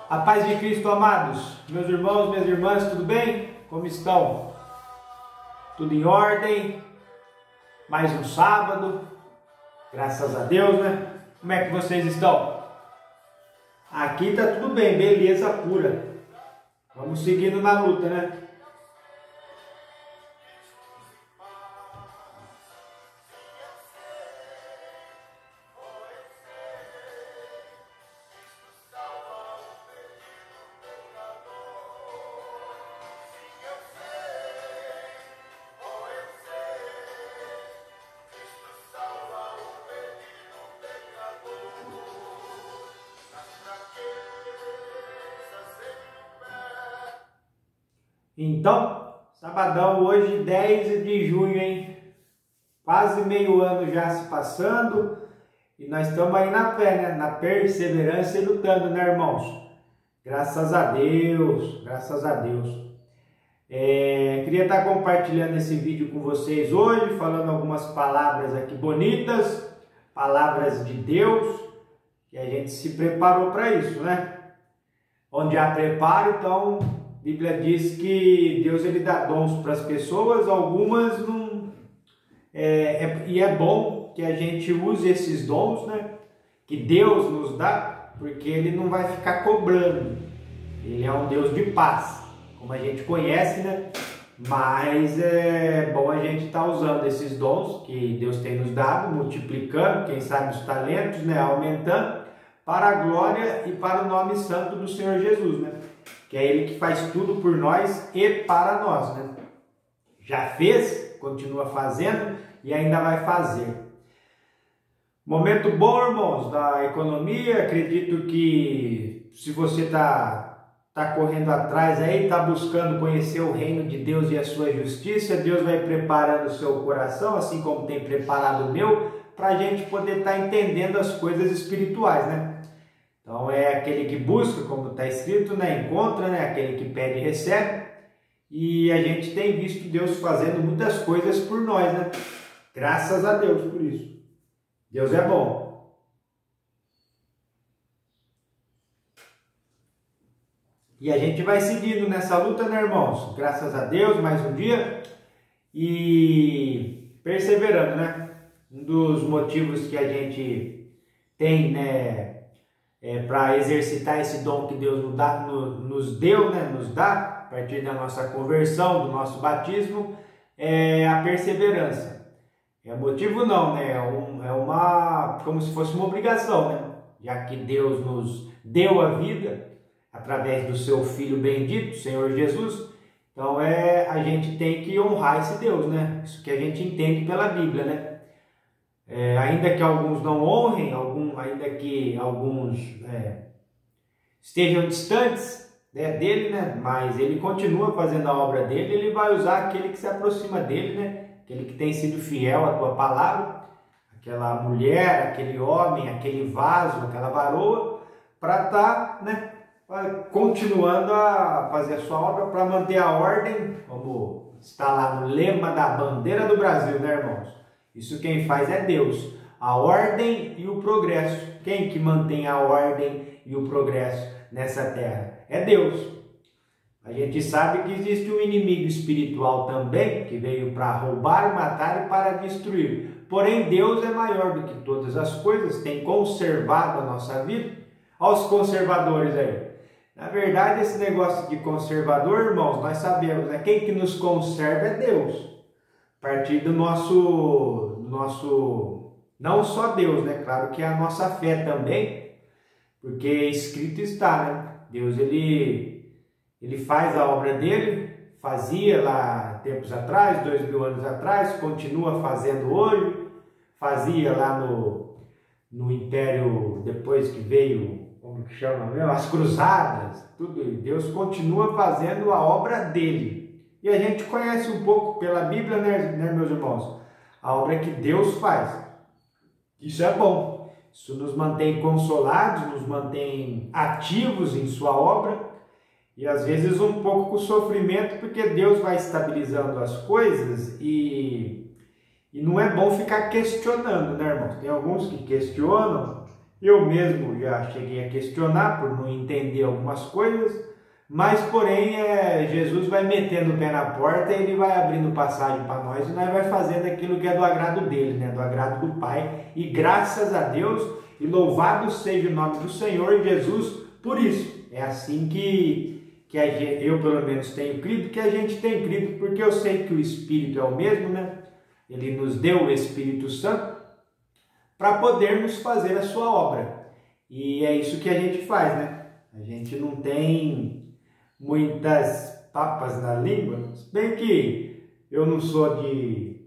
A paz de Cristo, amados, meus irmãos, minhas irmãs, tudo bem? Como estão? Tudo em ordem? Mais um sábado, graças a Deus, né? Como é que vocês estão? Aqui tá tudo bem, beleza pura. Vamos seguindo na luta, né? Então, sabadão hoje, 10 de junho, hein? Quase meio ano já se passando e nós estamos aí na fé, né? Na perseverança e lutando, né, irmãos? Graças a Deus, graças a Deus. Queria estar compartilhando esse vídeo com vocês hoje, falando algumas palavras aqui bonitas, palavras de Deus, que a gente se preparou para isso, né? Onde há preparo, então... A Bíblia diz que Deus ele dá dons para as pessoas, algumas não... E é bom que a gente use esses dons, né? Que Deus nos dá, porque Ele não vai ficar cobrando. Ele é um Deus de paz, como a gente conhece, né? Mas é bom a gente estar usando esses dons que Deus tem nos dado, multiplicando, quem sabe os talentos, né? Aumentando, para a glória e para o nome santo do Senhor Jesus, né? Que é Ele que faz tudo por nós e para nós, né? Já fez, continua fazendo e ainda vai fazer. Momento bom, irmãos, da economia. Acredito que se você tá correndo atrás aí, está buscando conhecer o reino de Deus e a sua justiça, Deus vai preparando o seu coração, assim como tem preparado o meu, para a gente poder estar entendendo as coisas espirituais, né? Então é aquele que busca, como está escrito, né? Encontra, né? Aquele que pede e recebe. E a gente tem visto Deus fazendo muitas coisas por nós, né? Graças a Deus por isso. Deus é bom. E a gente vai seguindo nessa luta, né, irmãos? Graças a Deus, mais um dia. E perseverando, né? Um dos motivos que a gente tem, né? Para exercitar esse dom que Deus nos deu, né? Nos dá, a partir da nossa conversão, do nosso batismo, é a perseverança. É motivo não, né? Como se fosse uma obrigação, né? Já que Deus nos deu a vida através do seu Filho bendito, Senhor Jesus, então a gente tem que honrar esse Deus, né? Isso que a gente entende pela Bíblia, né? Ainda que alguns não honrem, ainda que alguns estejam distantes, né, dele, né, mas ele continua fazendo a obra dele, ele vai usar aquele que se aproxima dele, né, aquele que tem sido fiel à tua palavra, aquela mulher, aquele homem, aquele vaso, aquela varoa, para estar, né, continuando a fazer a sua obra, para manter a ordem, como está lá no lema da bandeira do Brasil, né, irmãos? Isso quem faz é Deus. A ordem e o progresso. Quem que mantém a ordem e o progresso nessa terra? É Deus. A gente sabe que existe um inimigo espiritual também, que veio para roubar, matar e para destruir. Porém, Deus é maior do que todas as coisas, tem conservado a nossa vida. Olha os conservadores aí. Na verdade, esse negócio de conservador, irmãos, nós sabemos, né? Quem que nos conserva é Deus. A partir do nosso, não só Deus, né? Claro que é a nossa fé também, porque escrito está, né? Deus, ele faz a obra dele, fazia lá tempos atrás, 2000 anos atrás, continua fazendo hoje, fazia lá no Império, depois que veio, como que chama mesmo? As cruzadas, tudo, Deus continua fazendo a obra dele. E a gente conhece um pouco pela Bíblia, né, meus irmãos? A obra que Deus faz. Isso é bom. Isso nos mantém consolados, nos mantém ativos em sua obra. E às vezes um pouco com sofrimento, porque Deus vai estabilizando as coisas e não é bom ficar questionando, né, irmãos? Tem alguns que questionam Eu mesmo já cheguei a questionar por não entender algumas coisas, mas porém Jesus vai metendo o pé na porta e ele vai abrindo passagem para nós e nós vai fazendo aquilo que é do agrado dele, né? Do agrado do Pai. E graças a Deus e louvado seja o nome do Senhor Jesus por isso. É assim que eu pelo menos tenho crido, que a gente tem crido, porque eu sei que o Espírito é o mesmo, né? Ele nos deu o Espírito Santo para podermos fazer a sua obra. E é isso que a gente faz, né? A gente não tem muitas papas na língua, se bem que eu não sou de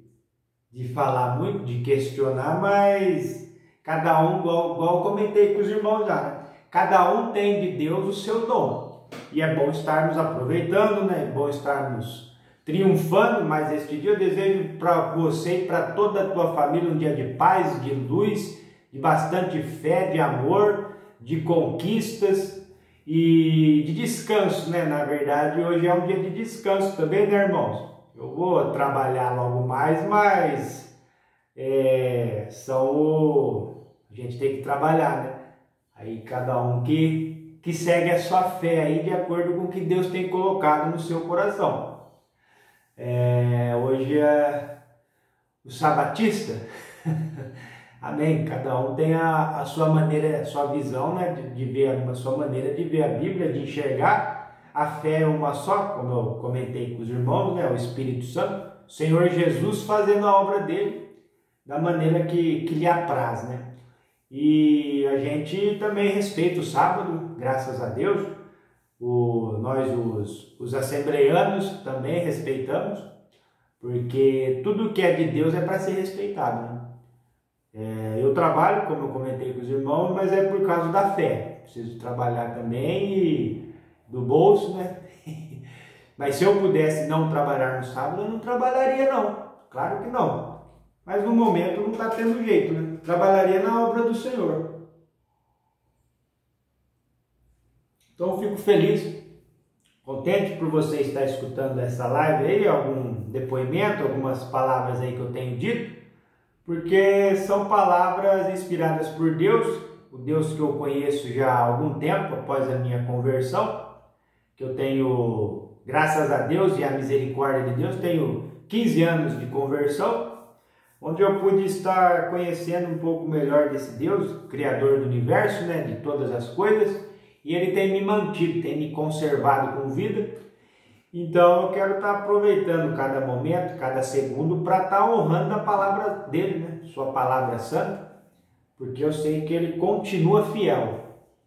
falar muito, de questionar, mas cada um, igual eu comentei com os irmãos já, né? Cada um tem de Deus o seu dom. E é bom estarmos aproveitando, né? É bom estarmos triunfando, mas este dia eu desejo para você e para toda a tua família um dia de paz, de luz, de bastante fé, de amor, de conquistas e de descanso, né? Na verdade, hoje é um dia de descanso também, né, irmãos? Eu vou trabalhar logo mais, mas a gente tem que trabalhar, né? Aí cada um que segue a sua fé aí de acordo com o que Deus tem colocado no seu coração. Hoje é o sabatista. Amém. Cada um tem a sua maneira, a sua visão, né, de ver, a sua maneira de ver a Bíblia, de enxergar. A fé é uma só, como eu comentei com os irmãos, né, o Espírito Santo, o Senhor Jesus fazendo a obra dele da maneira que lhe apraz, né? E a gente também respeita o sábado, graças a Deus. Nós, os assembleanos, também respeitamos, porque tudo que é de Deus é para ser respeitado, né? Eu trabalho, como eu comentei com os irmãos, mas é por causa da fé. Preciso trabalhar também e do bolso, né? Mas se eu pudesse não trabalhar no sábado, eu não trabalharia não. Claro que não. Mas no momento não está tendo jeito, né? Trabalharia na obra do Senhor. Então eu fico feliz, contente por você estar escutando essa live aí, algum depoimento, algumas palavras aí que eu tenho dito, porque são palavras inspiradas por Deus, o Deus que eu conheço já há algum tempo, após a minha conversão, que eu tenho, graças a Deus e a misericórdia de Deus, tenho 15 anos de conversão, onde eu pude estar conhecendo um pouco melhor desse Deus, Criador do universo, né, de todas as coisas, e Ele tem me mantido, tem me conservado com vida. Então eu quero estar aproveitando cada momento, cada segundo, para estar honrando a palavra dele, né? Sua palavra santa, porque eu sei que ele continua fiel.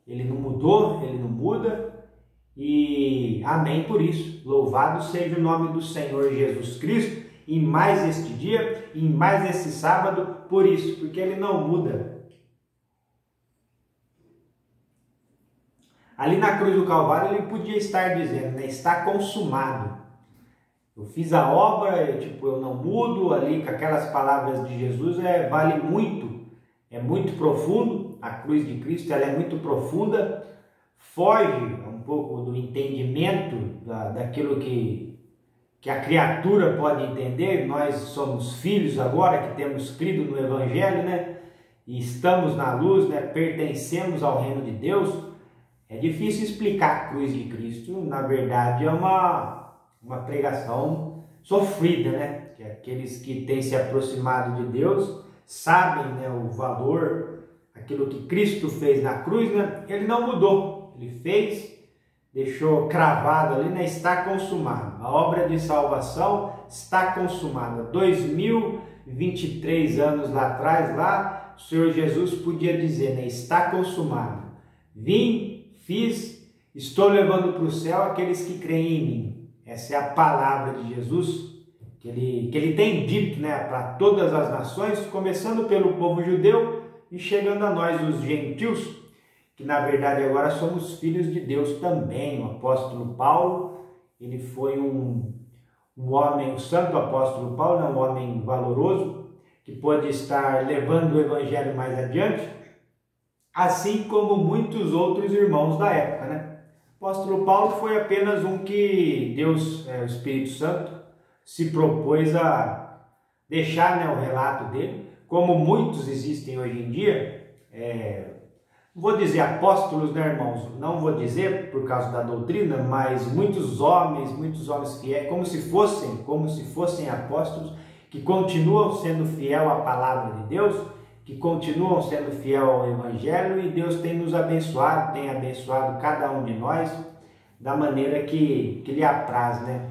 Ele não mudou, ele não muda, e amém por isso. Louvado seja o nome do Senhor Jesus Cristo, em mais este dia, em mais esse sábado, por isso, porque ele não muda. Ali na cruz do Calvário ele podia estar dizendo, né, está consumado. Eu fiz a obra, eu não mudo, ali com aquelas palavras de Jesus, vale muito, é muito profundo, a cruz de Cristo ela é muito profunda, foge um pouco do entendimento daquilo que a criatura pode entender. Nós somos filhos agora que temos crido no Evangelho, né, e estamos na luz, né, pertencemos ao reino de Deus. É difícil explicar a cruz de Cristo, na verdade é uma pregação sofrida, né? Que aqueles que têm se aproximado de Deus sabem, né, o valor, aquilo que Cristo fez na cruz, né? Ele não mudou, ele fez, deixou cravado ali, né? Está consumado. A obra de salvação está consumada. 2023 anos lá atrás, lá, o Senhor Jesus podia dizer, né? Está consumado. Fiz, estou levando para o céu aqueles que creem em mim. Essa é a palavra de Jesus, que ele tem dito, né, para todas as nações, começando pelo povo judeu e chegando a nós, os gentios, que na verdade agora somos filhos de Deus também. O apóstolo Paulo, ele foi um homem, o santo apóstolo Paulo, né, um homem valoroso, que pôde estar levando o evangelho mais adiante, assim como muitos outros irmãos da época, né? O apóstolo Paulo foi apenas um que Deus, o Espírito Santo, se propôs a deixar, né, o relato dele, como muitos existem hoje em dia, vou dizer apóstolos, né, irmãos? Não vou dizer por causa da doutrina, mas muitos homens fiéis, como se fossem apóstolos, que continuam sendo fiel à palavra de Deus, que continuam sendo fiel ao Evangelho, e Deus tem nos abençoado, tem abençoado cada um de nós da maneira que lhe apraz, né?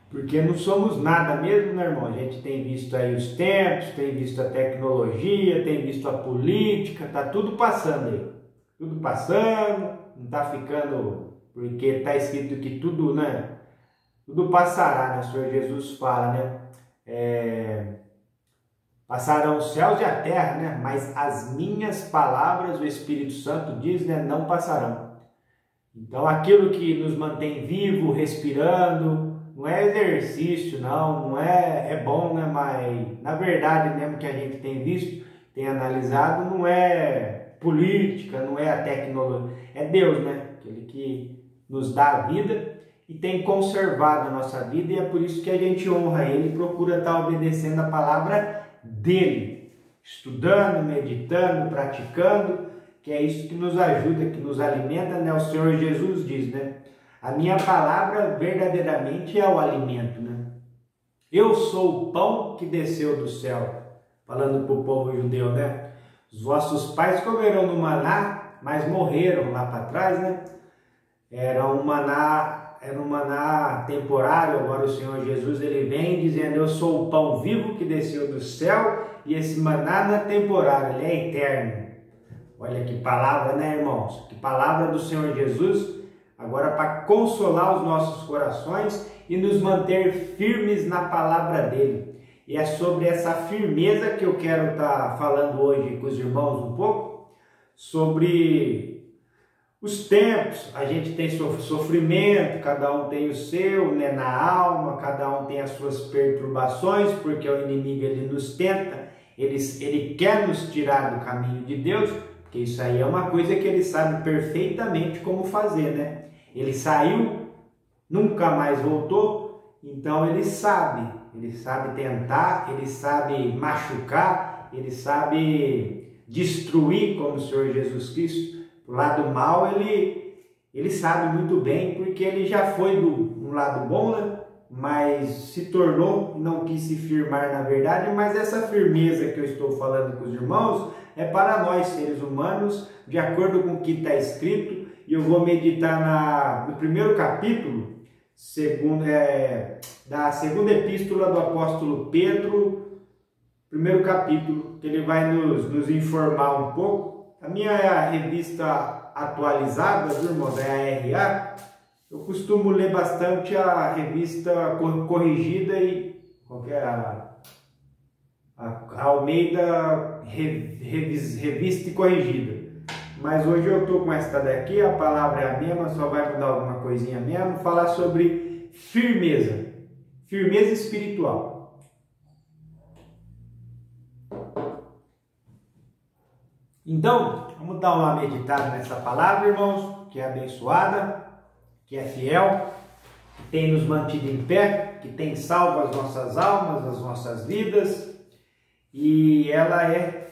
Porque não somos nada mesmo, né, irmão? A gente tem visto aí os tempos, tem visto a tecnologia, tem visto a política, tá tudo passando aí. Tudo passando, não tá ficando, porque tá escrito que tudo, né? Tudo passará, né? O Senhor Jesus fala, né? Passarão os céus e a terra, né? Mas as minhas palavras, o Espírito Santo diz, né? Não passarão. Então aquilo que nos mantém vivo, respirando, não é exercício, não é bom, né? Mas na verdade mesmo que a gente tem visto, tem analisado, não é política, não é a tecnologia, é Deus, né? Aquele que nos dá a vida e tem conservado a nossa vida, e é por isso que a gente honra Ele e procura estar obedecendo a palavra dele, estudando, meditando, praticando, que é isso que nos ajuda, que nos alimenta, né? O Senhor Jesus diz, né? A minha palavra verdadeiramente é o alimento, né? Eu sou o pão que desceu do céu, falando para o povo judeu, né? Os vossos pais comeram no maná, mas morreram lá para trás, né? Era um maná temporário. Agora o Senhor Jesus, ele vem dizendo: eu sou o pão vivo que desceu do céu, e esse maná não é temporário, ele é eterno. Olha que palavra, né, irmãos? Que palavra do Senhor Jesus, agora para consolar os nossos corações e nos manter firmes na palavra dele. E é sobre essa firmeza que eu quero estar falando hoje com os irmãos um pouco, sobre os tempos. A gente tem sofrimento, cada um tem o seu, né, na alma, cada um tem as suas perturbações, porque o inimigo, ele nos tenta, ele quer nos tirar do caminho de Deus, porque isso aí é uma coisa que ele sabe perfeitamente como fazer, né? Ele saiu, nunca mais voltou, então ele sabe tentar, ele sabe machucar, ele sabe destruir, como o Senhor Jesus Cristo. O lado mal, ele sabe muito bem, porque ele já foi do lado bom, né? Mas se tornou, não quis se firmar na verdade. Mas essa firmeza que eu estou falando com os irmãos é para nós, seres humanos, de acordo com o que está escrito. E eu vou meditar no primeiro capítulo, da segunda epístola do apóstolo Pedro, primeiro capítulo, que ele vai nos informar um pouco. A minha revista atualizada, irmãos, é a RA. Eu costumo ler bastante a revista corrigida e a Almeida Revista e Corrigida. Mas hoje eu estou com esta daqui, a palavra é a mesma, só vai mudar alguma coisinha mesmo. Falar sobre firmeza espiritual. Então, vamos dar uma meditada nessa palavra, irmãos, que é abençoada, que é fiel, que tem nos mantido em pé, que tem salvo as nossas almas, as nossas vidas, e ela é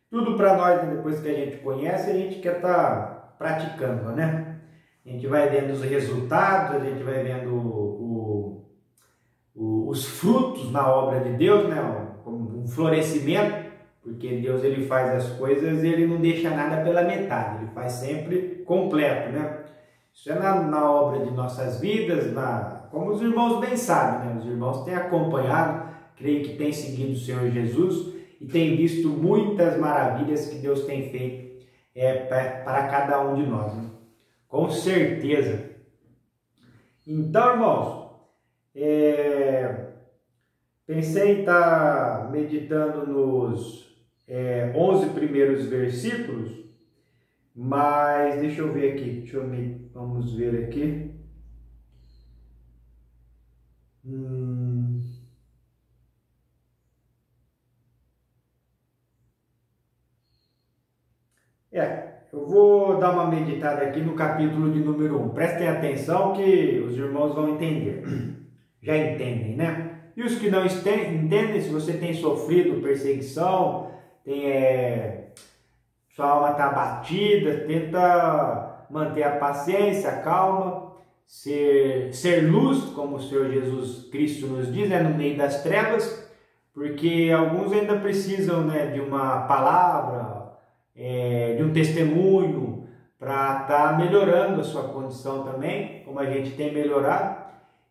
tudo para nós, né? Depois que a gente conhece, a gente quer estar praticando, né? A gente vai vendo os resultados, a gente vai vendo os frutos na obra de Deus, né? Como um florescimento, porque Deus, ele faz as coisas e ele não deixa nada pela metade, ele faz sempre completo, né? Isso é na obra de nossas vidas, como os irmãos bem sabem, né? Os irmãos têm acompanhado, creio que têm seguido o Senhor Jesus e têm visto muitas maravilhas que Deus tem feito para cada um de nós, né? Com certeza. Então, irmãos, pensei em estar meditando nos 11 primeiros versículos, mas deixa eu ver aqui, vamos ver aqui. Eu vou dar uma meditada aqui no capítulo de número 1. Prestem atenção que os irmãos vão entender. Já entendem, né? E os que não entendem, se você tem sofrido perseguição, tem sua alma está abatida, tenta manter a paciência, a calma, ser luz, como o Senhor Jesus Cristo nos diz, no meio das trevas, porque alguns ainda precisam, de uma palavra, de um testemunho, para estar melhorando a sua condição também, como a gente tem melhorado.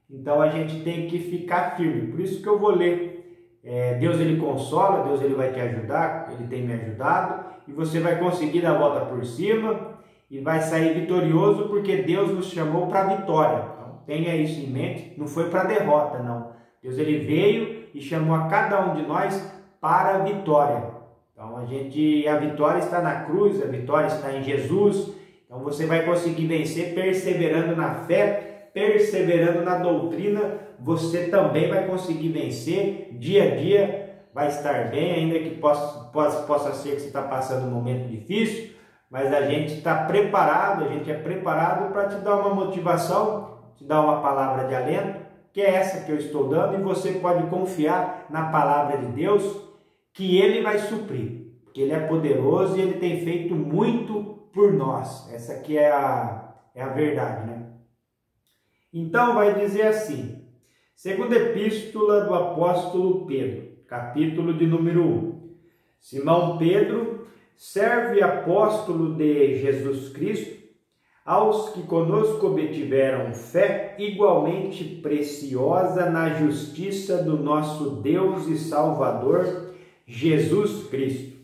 Então a gente tem que ficar firme. Por isso que eu vou ler. Deus ele consola, Deus ele vai te ajudar, ele tem me ajudado, e você vai conseguir dar a volta por cima e vai sair vitorioso, porque Deus nos chamou para a vitória. Então, tenha isso em mente, não foi para a derrota, não. Deus ele veio e chamou a cada um de nós para a vitória. Então a vitória está na cruz, a vitória está em Jesus. Então você vai conseguir vencer perseverando na fé, perseverando na doutrina. Você também vai conseguir vencer dia a dia, vai estar bem, ainda que possa ser que você está passando um momento difícil, mas a gente está preparado, a gente é preparado para te dar uma motivação, te dar uma palavra de alento, que é essa que eu estou dando, e você pode confiar na palavra de Deus, que Ele vai suprir, porque Ele é poderoso e Ele tem feito muito por nós. Essa aqui é a verdade, né? Então vai dizer assim, segunda epístola do apóstolo Pedro, capítulo de número 1. Simão Pedro, servo e apóstolo de Jesus Cristo, aos que conosco obtiveram fé igualmente preciosa na justiça do nosso Deus e Salvador, Jesus Cristo.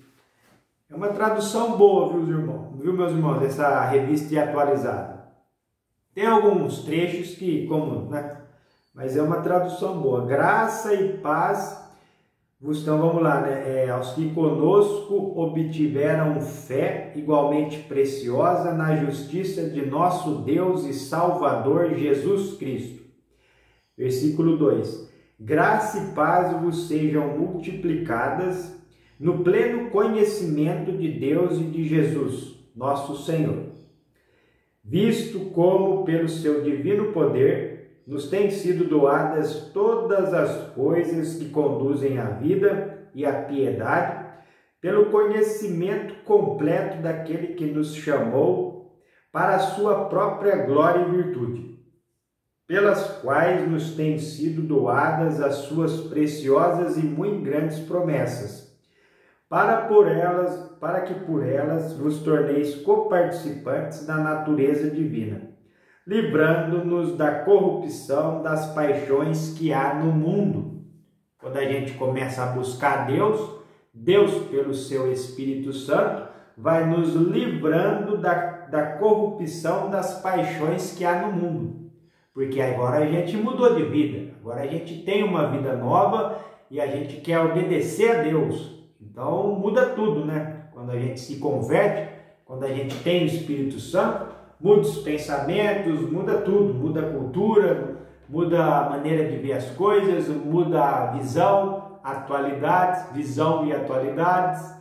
É uma tradução boa, viu, meus irmãos, essa revista atualizada. Tem alguns trechos que, mas é uma tradução boa. Graça e paz. Então vamos lá, aos que conosco obtiveram fé igualmente preciosa na justiça de nosso Deus e Salvador Jesus Cristo. Versículo 2. Graça e paz vos sejam multiplicadas no pleno conhecimento de Deus e de Jesus, nosso Senhor, visto como pelo seu divino poder nos têm sido doadas todas as coisas que conduzem à vida e à piedade, pelo conhecimento completo daquele que nos chamou para a sua própria glória e virtude, pelas quais nos têm sido doadas as suas preciosas e muito grandes promessas, para que por elas vos torneis coparticipantes da natureza divina, livrando-nos da corrupção das paixões que há no mundo. Quando a gente começa a buscar Deus pelo seu Espírito Santo vai nos livrando da corrupção das paixões que há no mundo. Porque agora a gente mudou de vida, agora a gente tem uma vida nova e a gente quer obedecer a Deus. Então muda tudo, Quando a gente se converte, quando a gente tem o Espírito Santo, muda os pensamentos, muda tudo, muda a cultura, muda a maneira de ver as coisas, muda a visão, visão e atualidades.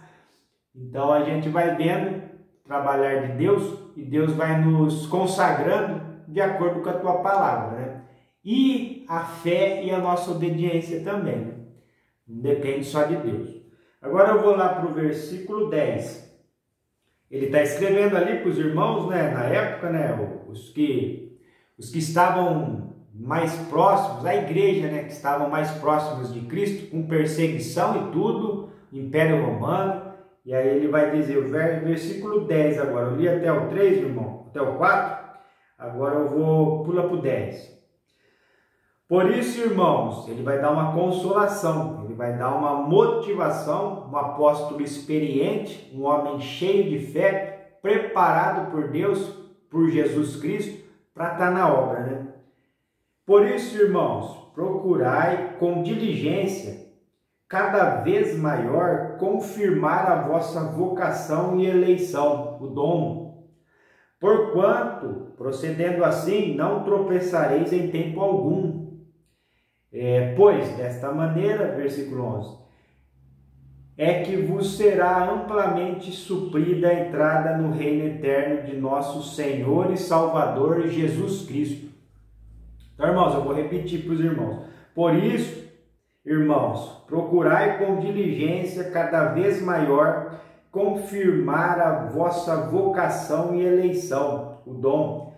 Então a gente vai vendo trabalhar de Deus e Deus vai nos consagrando de acordo com a tua palavra, E a fé e a nossa obediência também, Não depende só de Deus. Agora eu vou lá para o versículo 10. Ele está escrevendo ali para os irmãos, na época, os que estavam mais próximos, a igreja, que estavam mais próximos de Cristo, com perseguição e tudo, Império Romano. E aí ele vai dizer, o versículo 10 agora, eu li até o 3, irmão, até o 4, agora eu vou, pula para o 10. Por isso, irmãos, ele vai dar uma consolação, ele vai dar uma motivação, um apóstolo experiente, um homem cheio de fé, preparado por Deus, por Jesus Cristo, para estar na obra, Por isso, irmãos, procurai com diligência, cada vez maior, confirmar a vossa vocação e eleição, o dom. Porquanto, procedendo assim, não tropeçareis em tempo algum. Pois, desta maneira, versículo 11, é que vos será amplamente suprida a entrada no reino eterno de nosso Senhor e Salvador Jesus Cristo. Então, irmãos, eu vou repetir para os irmãos. Por isso, irmãos, procurai com diligência cada vez maior confirmar a vossa vocação e eleição, o dom.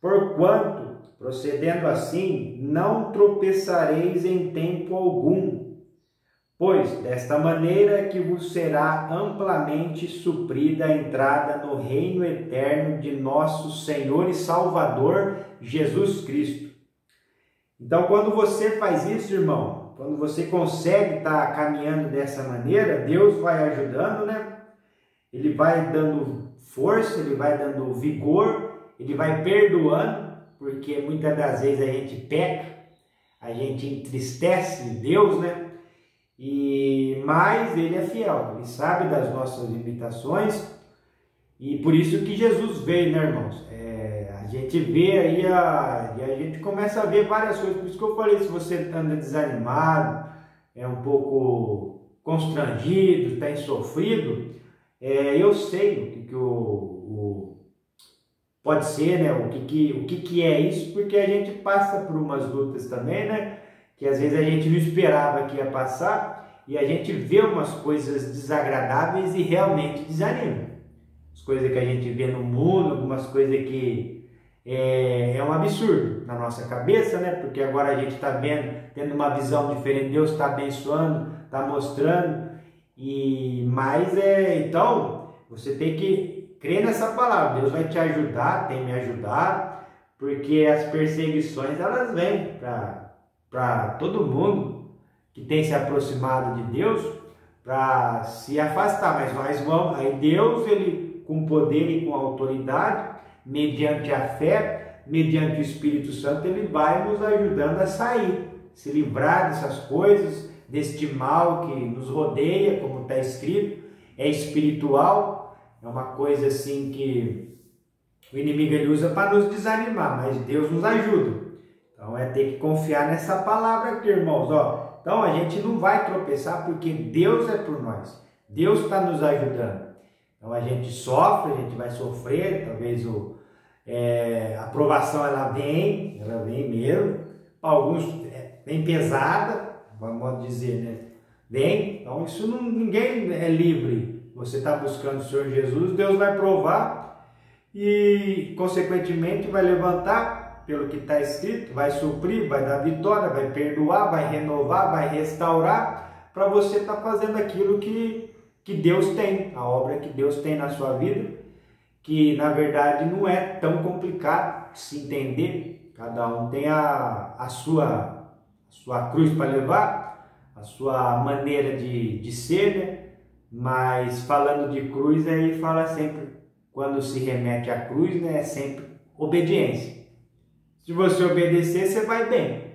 Porquanto, procedendo assim, não tropeçareis em tempo algum, pois desta maneira que vos será amplamente suprida a entrada no reino eterno de nosso Senhor e Salvador Jesus Cristo. Então, quando você faz isso, irmão, quando você consegue estar caminhando dessa maneira, Deus vai ajudando, né? Ele vai dando força, ele vai dando vigor, ele vai perdoando, porque muitas das vezes a gente peca, a gente entristece Deus, né? Mas ele é fiel, ele sabe das nossas limitações, e por isso que Jesus veio, né, irmãos? A gente vê aí, e a gente começa a ver várias coisas. Por isso que eu falei, se você anda desanimado, um pouco constrangido, está sofrido, eu sei o que pode ser, né? O que é isso, porque a gente passa por umas lutas também, né? Que às vezes a gente não esperava que ia passar, e a gente vê umas coisas desagradáveis e realmente desanima. As coisas que a gente vê no mundo, algumas coisas que é um absurdo na nossa cabeça, né? Porque agora a gente está tendo uma visão diferente, Deus está abençoando, está mostrando, mas então você tem que crer nessa palavra. Deus vai te ajudar, tem me ajudado, porque as perseguições elas vêm para todo mundo que tem se aproximado de Deus para se afastar, mas nós vamos, aí Deus, ele com poder e com autoridade, mediante a fé, mediante o Espírito Santo, ele vai nos ajudando a sair, se livrar dessas coisas, deste mal que nos rodeia, como está escrito, é espiritual, é uma coisa assim que o inimigo ele usa para nos desanimar, mas Deus nos ajuda. Então é ter que confiar nessa palavra aqui, irmãos. Então a gente não vai tropeçar porque Deus é por nós. Deus está nos ajudando. Então a gente sofre, a gente vai sofrer, talvez a aprovação ela vem mesmo. Para alguns vem pesada, vamos dizer, né? Vem, então isso ninguém é livre. Você está buscando o Senhor Jesus, Deus vai provar e consequentemente vai levantar pelo que está escrito, vai suprir, vai dar vitória, vai perdoar, vai renovar, vai restaurar, para você estar fazendo aquilo que Deus tem, a obra que Deus tem na sua vida, que na verdade não é tão complicado de se entender. Cada um tem a sua cruz para levar, a sua maneira de ser, né? Mas falando de cruz, aí fala sempre, quando se remete à cruz, né, é sempre obediência. Se você obedecer, você vai bem.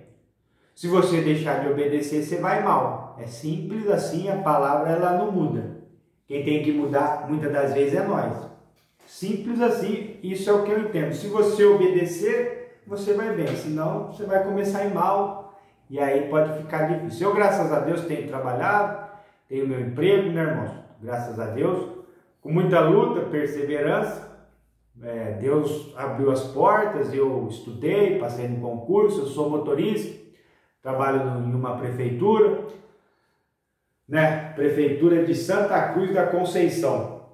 Se você deixar de obedecer, você vai mal. É simples assim, a palavra ela não muda. Quem tem que mudar, muitas das vezes, é nós. Simples assim, isso é o que eu entendo. Se você obedecer, você vai bem. Senão, você vai começar a ir mal e aí pode ficar difícil. Eu, graças a Deus, tenho trabalhado, tenho meu emprego, né, irmãos? Graças a Deus. Com muita luta, perseverança. Deus abriu as portas, eu estudei, passei no concurso, eu sou motorista, trabalho em uma prefeitura, né? Prefeitura de Santa Cruz da Conceição.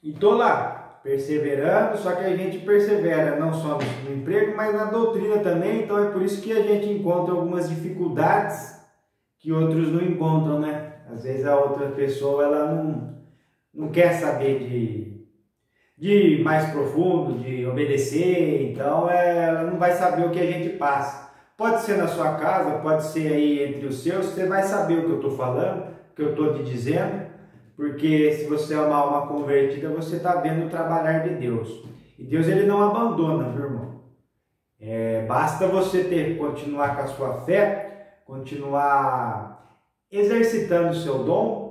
E estou lá, perseverando, só que a gente persevera não só no emprego, mas na doutrina também, então é por isso que a gente encontra algumas dificuldades que outros não encontram, né? Às vezes a outra pessoa, ela não quer saber de mais profundo, de obedecer, então ela não vai saber o que a gente passa. Pode ser na sua casa, pode ser aí entre os seus, você vai saber o que eu estou falando, o que eu estou te dizendo, porque se você é uma alma convertida, você está vendo o trabalhar de Deus. E Deus ele não abandona, meu irmão. Basta você continuar com a sua fé, continuar exercitando o seu dom,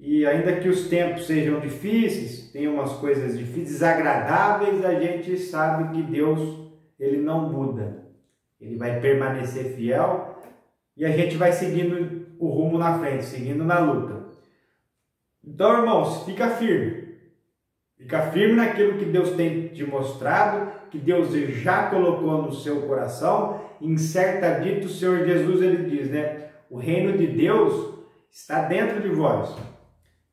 e ainda que os tempos sejam difíceis, tenham umas coisas difíceis, desagradáveis, a gente sabe que Deus ele não muda. Ele vai permanecer fiel e a gente vai seguindo o rumo na frente, seguindo na luta. Então, irmãos, fica firme. Fica firme naquilo que Deus tem te mostrado, que Deus já colocou no seu coração. Em certa dita, o Senhor Jesus ele diz, né? O reino de Deus está dentro de vós.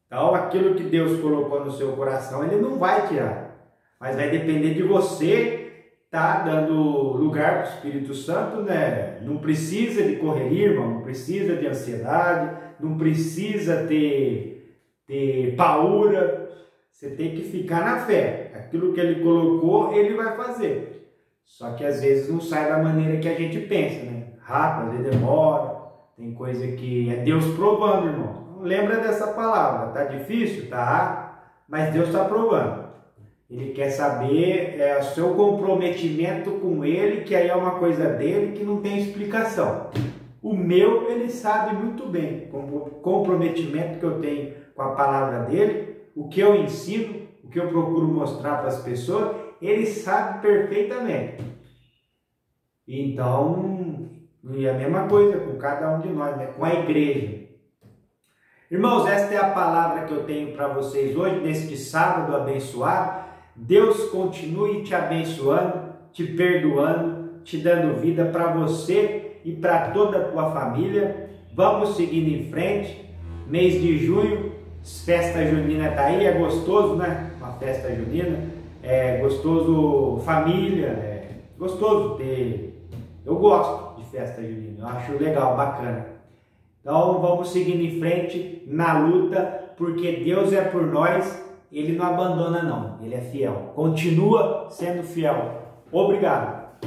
Então, aquilo que Deus colocou no seu coração, Ele não vai tirar. Mas vai depender de você estar dando lugar para o Espírito Santo, né? Não precisa de correria, irmão, não precisa de ansiedade, não precisa ter paura. Você tem que ficar na fé. Aquilo que Ele colocou, Ele vai fazer. Só que às vezes não sai da maneira que a gente pensa, né? Rápido, às vezes demora. Tem coisa que é Deus provando, irmão. Não lembra dessa palavra. Tá difícil? Tá. Mas Deus está provando. Ele quer saber o seu comprometimento com Ele, que aí é uma coisa dele que não tem explicação. O meu, Ele sabe muito bem o comprometimento que eu tenho com a palavra dele, o que eu ensino, o que eu procuro mostrar para as pessoas, Ele sabe perfeitamente. Então, e a mesma coisa com cada um de nós, né? Com a igreja. Irmãos, esta é a palavra que eu tenho para vocês hoje, neste sábado abençoado. Deus continue te abençoando, te perdoando, te dando vida para você e para toda a tua família. Vamos seguindo em frente. Mês de junho, festa junina está aí, é gostoso, né? Uma festa junina, é gostoso família, é gostoso ter. Eu gosto de festa junina, eu acho legal, bacana. Então vamos seguindo em frente na luta, porque Deus é por nós. Ele não abandona não, Ele é fiel. Continua sendo fiel. Obrigado.